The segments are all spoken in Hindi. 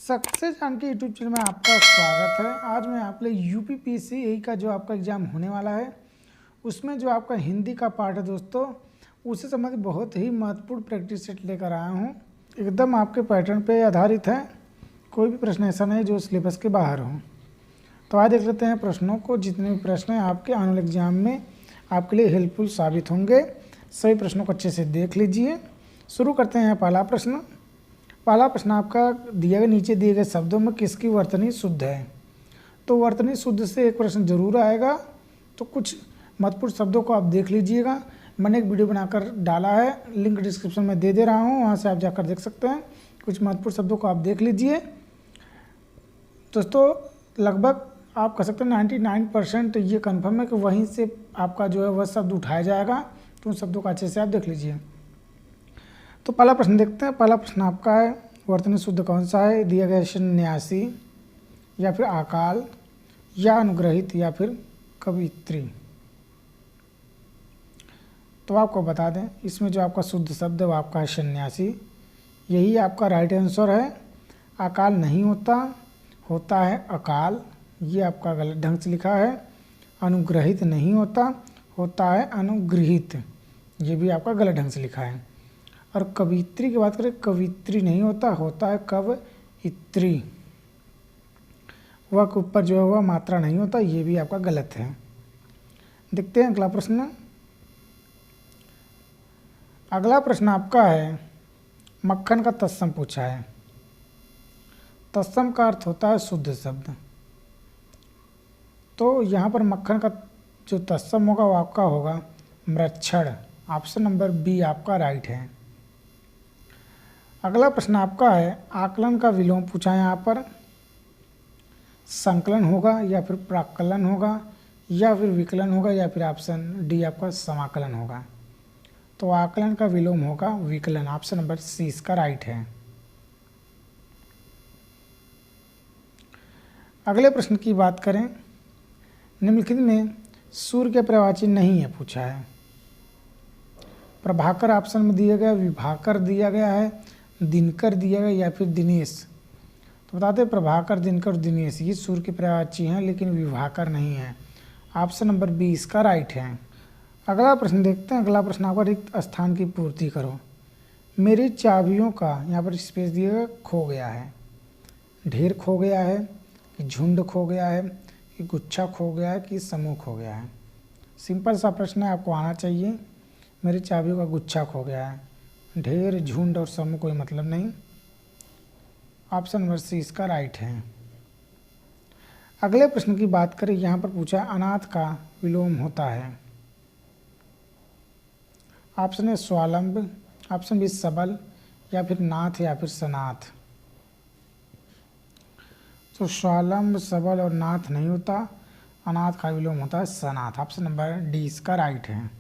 सक्सेस जानकी यूट्यूब चैनल में आपका स्वागत है। आज मैं आपके लिए यूपी पीएससी का जो आपका एग्ज़ाम होने वाला है उसमें जो आपका हिंदी का पार्ट है दोस्तों, उससे संबंधित बहुत ही महत्वपूर्ण प्रैक्टिस सेट लेकर आया हूँ। एकदम आपके पैटर्न पे आधारित है, कोई भी प्रश्न ऐसा नहीं जो सिलेबस के बाहर हो। तो आज देख लेते हैं प्रश्नों को। जितने भी प्रश्न हैं आपके आने वाले एग्जाम में आपके लिए हेल्पफुल साबित होंगे। सभी प्रश्नों को अच्छे से देख लीजिए। शुरू करते हैं पहला प्रश्न। पहला प्रश्न आपका दिए गए नीचे दिए गए शब्दों में किसकी वर्तनी शुद्ध है। तो वर्तनी शुद्ध से एक प्रश्न जरूर आएगा, तो कुछ महत्वपूर्ण शब्दों को आप देख लीजिएगा। मैंने एक वीडियो बनाकर डाला है, लिंक डिस्क्रिप्शन में दे रहा हूँ, वहाँ से आप जाकर देख सकते हैं। कुछ महत्वपूर्ण शब्दों को आप देख लीजिए दोस्तों। लगभग आप कह सकते हैं 99% ये कन्फर्म है कि वहीं से आपका जो है वह शब्द उठाया जाएगा, तो उन शब्दों को अच्छे से आप देख लीजिए। तो पहला प्रश्न देखते हैं। पहला प्रश्न आपका है वर्तनी शुद्ध कौन सा है। दिया गया सन्यासी या फिर अकाल या अनुग्रहित या फिर कवित्री। तो आपको बता दें इसमें जो आपका शुद्ध शब्द है वो आपका है सन्यासी, यही आपका राइट आंसर है। अकाल नहीं होता, होता है अकाल, ये आपका गलत ढंग से लिखा है। अनुग्रहित नहीं होता, होता है अनुगृहित, ये भी आपका गलत ढंग से लिखा है। और कवित्री की बात करें, कवित्री नहीं होता, होता है कवइत्री, वह के ऊपर जो है वह मात्रा नहीं होता, ये भी आपका गलत है। देखते हैं अगला प्रश्न। अगला प्रश्न आपका है मक्खन का तत्सम पूछा है। तत्सम का अर्थ होता है शुद्ध शब्द। तो यहाँ पर मक्खन का जो तत्सम होगा वो आपका होगा मृक्षण। ऑप्शन नंबर बी आपका राइट है। अगला प्रश्न आपका है आकलन का विलोम पूछा है। यहाँ पर संकलन होगा या फिर प्राक्कलन होगा या फिर विकलन होगा या फिर ऑप्शन डी आपका समाकलन होगा। तो आकलन का विलोम होगा विकलन, ऑप्शन नंबर सी इसका राइट है। अगले प्रश्न की बात करें, निम्नलिखित में सूर्य के पर्यायवाची नहीं है पूछा है। प्रभाकर ऑप्शन में दिया गया, विभाकर दिया गया है, दिनकर दिया गया या फिर दिनेश। तो बताते हैं प्रभाकर, दिनकर, दिनेश ये सूर्य के पर्यायवाची हैं, लेकिन विभाकर नहीं है। ऑप्शन नंबर बी इसका राइट है। अगला प्रश्न देखते हैं। अगला प्रश्न आपका रिक्त स्थान की पूर्ति करो। मेरी चाबियों का, यहाँ पर स्पेस दिया गया, खो गया है। ढेर खो गया है कि झुंड खो गया है कि गुच्छा खो गया है कि समूह खो गया है। सिंपल सा प्रश्न है, आपको आना चाहिए। मेरी चाबियों का गुच्छा खो गया है, ढेर, झुंड और समूह कोई मतलब नहीं। ऑप्शन नंबर सी इसका राइट है। अगले प्रश्न की बात करें, यहाँ पर पूछा अनाथ का विलोम होता है। ऑप्शन है स्वावलंब, ऑप्शन बी सबल या फिर नाथ या फिर सनाथ। तो स्वावलंब, सबल और नाथ नहीं होता, अनाथ का विलोम होता है सनाथ। ऑप्शन नंबर डी इसका राइट है।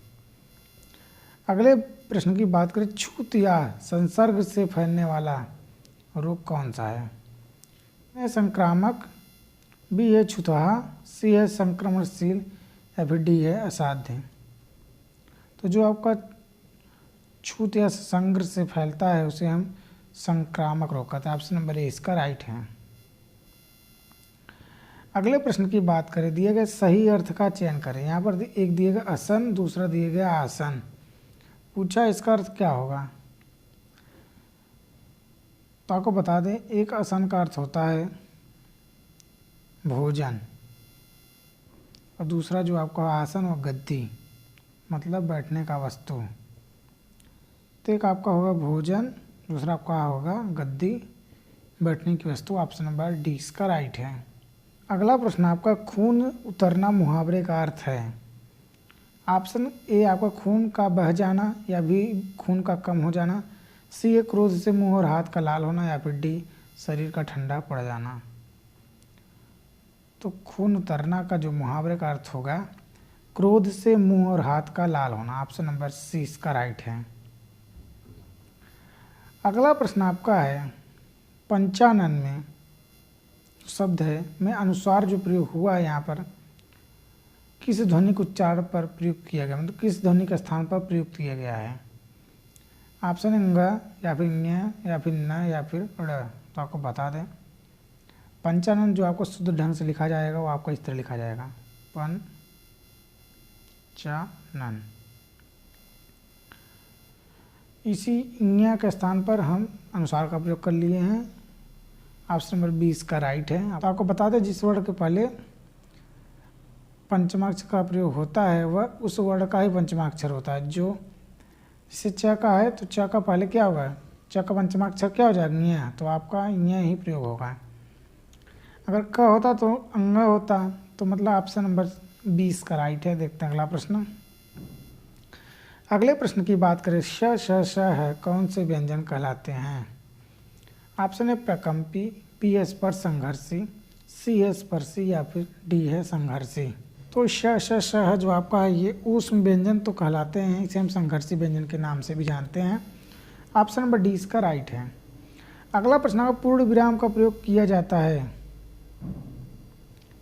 अगले प्रश्न की बात करें, छूत या संसर्ग से फैलने वाला रोग कौन सा है। ए संक्रामक, बी है छुतहा, सी है संक्रमणशील या फिर डी है असाध्य। तो जो आपका छूत या संसर्ग से फैलता है उसे हम संक्रामक रोग कहते हैं। ऑप्शन नंबर ए इसका राइट है। अगले प्रश्न की बात करें, दिए गए सही अर्थ का चयन करें। यहाँ पर एक दिए गया असन, दूसरा दिए गया आसन पूछा, इसका अर्थ क्या होगा। तो आपको बता दें, एक आसन का अर्थ होता है भोजन और दूसरा जो आपका आसन वो गद्दी, मतलब बैठने का वस्तु। तो एक आपका होगा भोजन, दूसरा आपका होगा गद्दी, बैठने की वस्तु। ऑप्शन नंबर डी इसका राइट है। अगला प्रश्न आपका खून उतरना मुहावरे का अर्थ है। ऑप्शन ए आपका खून का बह जाना या भी खून का कम हो जाना, सी है क्रोध से मुंह और हाथ का लाल होना या फिर डी शरीर का ठंडा पड़ जाना। तो खून उतरना का जो मुहावरे का अर्थ होगा क्रोध से मुंह और हाथ का लाल होना। ऑप्शन नंबर सी इसका राइट है। अगला प्रश्न आपका है पंचानन में शब्द है में अनुस्वार जो प्रयोग हुआ है यहाँ पर किस ध्वनिक उच्चारण पर प्रयुक्त किया गया, मतलब किस ध्वनि के स्थान पर प्रयुक्त किया गया है। ऑप्शन है ङ या फिर ञ या फिर न या फिर ड़। तो आपको बता दें पंचानन जो आपको शुद्ध ढंग से लिखा जाएगा वो आपका इस तरह लिखा जाएगा, पंचानन। इसी ञ के स्थान पर हम अनुसार का प्रयोग कर लिए हैं। ऑप्शन नंबर 20 का राइट है। तो आपको बता दें जिस वर्ड के पहले पंचमाक्षर का प्रयोग होता है वह उस वर्ड का ही पंचमाक्षर होता है। जो जैसे च का है तो च का पहले क्या होगा, च का पंचमाक्षर क्या हो जाएगा, ञ, तो आपका ञ ही प्रयोग होगा। अगर क होता तो अंग होता, तो मतलब ऑप्शन नंबर 20 का राइट है। देखते हैं अगला प्रश्न। अगले प्रश्न की बात करें, श श श है कौन से व्यंजन कहलाते हैं। ऑप्शन है प्रकंपी, पी है स्पर्श संघर्षी, सी है स्पर्शी या फिर डी है संघर्षी। तो श श श है जो आपका है ये ऊष्म व्यंजन तो कहलाते हैं, इसे हम संघर्षी व्यंजन के नाम से भी जानते हैं। ऑप्शन नंबर डी इसका राइट है। अगला प्रश्न है पूर्ण विराम का प्रयोग किया जाता है।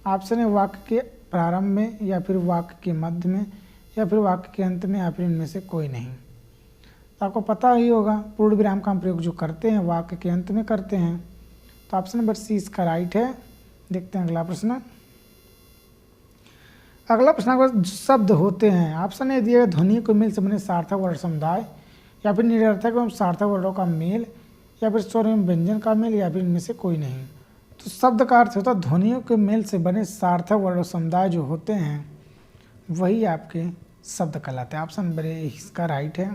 ऑप्शन है वाक्य के प्रारंभ में या फिर वाक्य के मध्य में या फिर वाक्य के अंत में या फिर इनमें से कोई नहीं। तो आपको पता ही होगा पूर्ण विराम का हम प्रयोग जो करते हैं वाक्य के अंत में करते हैं। तो ऑप्शन नंबर सी इसका राइट है। देखते हैं अगला प्रश्न। अगला प्रश्न शब्द होते हैं। ऑप्शन ए दिए गए ध्वनि को मेल से बने सार्थक वर्ण समुदाय या फिर निरर्थक एवं सार्थक वर्णों का मेल या फिर स्वर एवं व्यंजन का मेल या फिर इनमें से कोई नहीं। तो शब्द का अर्थ होता है ध्वनियों के मेल से बने सार्थक वर्ण समुदाय जो होते हैं वही आपके शब्द कहलाते हैं। ऑप्शन नंबर ए इसका राइट है।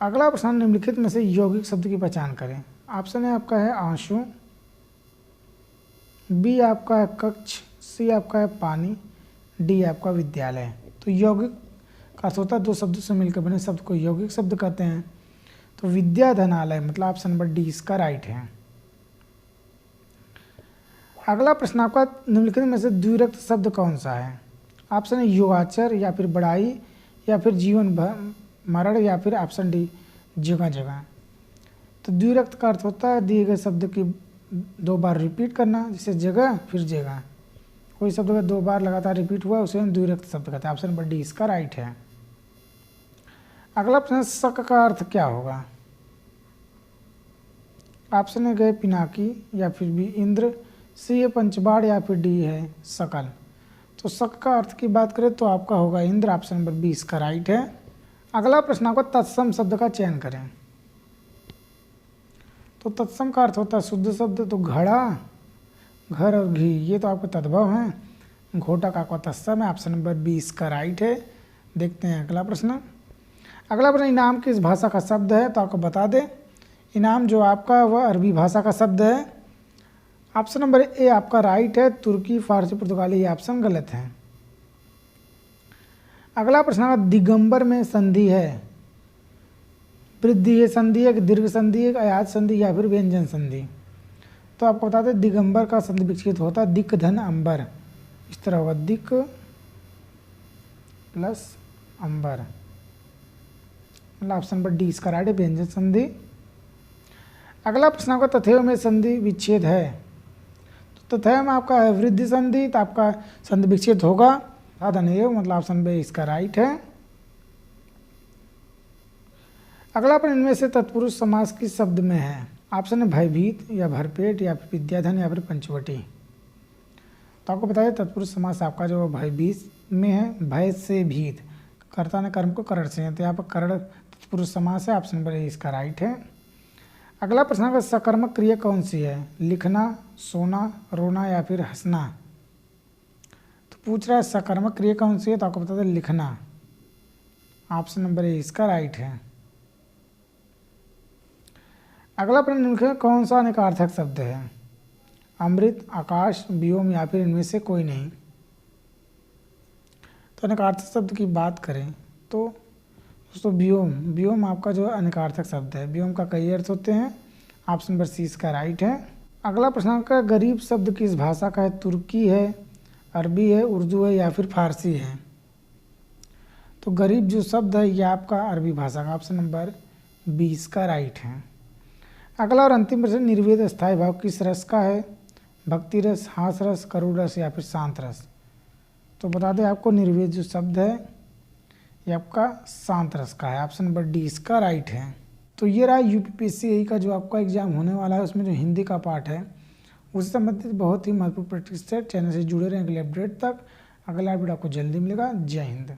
अगला प्रश्न निम्नलिखित में से यौगिक शब्द की पहचान करें। ऑप्शन ए आपका है आंसू, बी आपका है कक्ष, सी आपका है पानी, डी आपका विद्यालय। तो यौगिक का अर्थ होता है दो शब्दों से मिलकर बने शब्द को यौगिक शब्द कहते हैं। तो विद्याधनालय मतलब ऑप्शन नंबर डी इसका राइट है। अगला प्रश्न आपका निम्नलिखित में से द्विरक्त शब्द कौन सा है। ऑप्शन है योगाचर या फिर बड़ाई या फिर जीवन मरण या फिर ऑप्शन डी जगह जगह। तो द्विरक्त का अर्थ होता है दिए गए शब्द की दो बार रिपीट करना, जैसे जगह फिर जगह। कोई शब्द का दो बार लगातार रिपीट हुआ उसे हम द्विरक्त शब्द कहते हैं। ऑप्शन नंबर डी इसका राइट है। अगला प्रश्न शक का अर्थ क्या होगा। ऑप्शन है गए पिनाकी या फिर बी इंद्र, सी है पंचबाड़ या फिर डी है सकल। तो शक का अर्थ की बात करें तो आपका होगा इंद्र। ऑप्शन नंबर 20 का राइट है। अगला प्रश्न आपको तत्सम शब्द का चयन करें। तो तत्सम का अर्थ होता है शुद्ध शब्द। तो घड़ा, घर और घी ये तो आपके तद्भव हैं। घोटा का आपका तत्सम है। ऑप्शन नंबर 20 का राइट है। देखते हैं अगला प्रश्न। अगला प्रश्न इनाम किस भाषा का शब्द है। तो आपको बता दें इनाम जो आपका वह अरबी भाषा का शब्द है। ऑप्शन नंबर ए आपका राइट है। तुर्की, फारसी, पुर्तगाली ये ऑप्शन गलत है। अगला प्रश्न दिगंबर में संधि है। वृद्धि है संधि है, दीर्घ संधि है, अयाज संधि या फिर व्यंजन संधि। तो आपको बता दें दिगंबर का संधि विकसित होता है दिक धन अंबर, इस तरह होगा दिक प्लस अंबर। मतलब ऑप्शन नंबर डी इसका राइट है व्यंजन संधि। अगला प्रश्न आपका तथैव में संधि विच्छेद है। तो तथैव में आपका है वृद्धि संधि, तो आपका संधि विच्छेद होगा धनेव, मतलब ऑप्शन बी इसका राइट है। अगला प्रश्न इनमें से तत्पुरुष समास किस शब्द में है। ऑप्शन है भयभीत या भरपेट या फिर विद्याधन या फिर पंचवटी। तो आपको बताइए तत्पुरुष समास आपका जो भयभीत में है, भय से भीत, कर्ता ने कर्म को करण से, तो यहाँ पर करण तत्पुरुष समास है। ऑप्शन नंबर ए इसका राइट है। अगला प्रश्न का सकर्मक क्रिया कौन सी है। लिखना, सोना, रोना या फिर हंसना। तो पूछ रहा है सकर्मक क्रिया कौन सी है। तो आपको बता दें लिखना। ऑप्शन नंबर ए इसका राइट है। अगला प्रश्न निम्नलिखित कौन सा अनेकार्थक शब्द है। अमृत, आकाश, व्योम या फिर इनमें से कोई नहीं। तो अनेकार्थक शब्द की बात करें तो दोस्तों व्योम, व्योम आपका जो अनेकार्थक शब्द है। व्योम का कई अर्थ होते हैं। ऑप्शन नंबर सी इसका राइट है। अगला प्रश्न का गरीब शब्द किस भाषा का है। तुर्की है, अरबी है, उर्दू है या फिर फारसी है। तो गरीब जो शब्द है ये आपका अरबी भाषा का। ऑप्शन नंबर 20 का राइट है। अगला और अंतिम प्रश्न निर्वेद स्थायी भाव किस रस का है। भक्ति रस, हास रस, करुण रस या फिर शांत रस। तो बता दें आपको निर्वेद जो शब्द है ये आपका शांत रस का है। ऑप्शन नंबर डी इसका राइट है। तो ये रहा यूपीपीएससी का जो आपका एग्जाम होने वाला है उसमें जो हिंदी का पार्ट है उससे संबंधित बहुत ही महत्वपूर्ण प्रैक्टिस सेट चैनल से जुड़े रहें अगले अपडेट तक। अगला अपडेट आपको जल्दी मिलेगा। जय हिंद।